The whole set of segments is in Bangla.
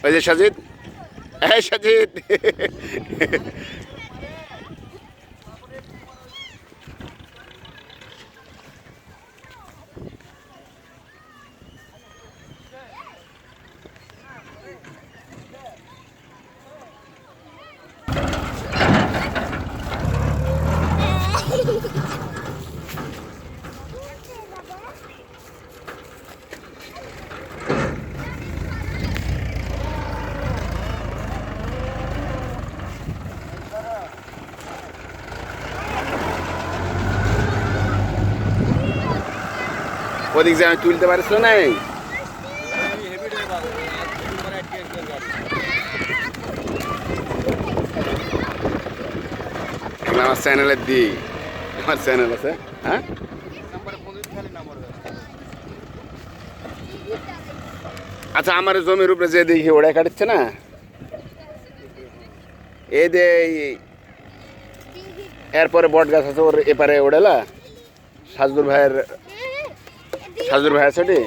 ওই যে সাজিদ, এই সাজিদ। ওদিক যে আমি তুলতে পারিস না নাই। আমার চ্যানেলের দি, আমার চ্যানেল আছে। হ্যাঁ, আচ্ছা, আমার জমির উপরে যে দেখি ওড়াই কাটছে না, এই যে এরপরে বট গাছ আছে ওর এপারে ওড়ালা সাজদুর ভাইয়ের, সাজদুর ভাইয়ের ছুটি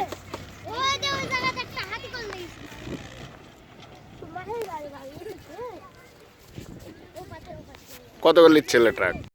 কত করে লিখছিল ট্রাক?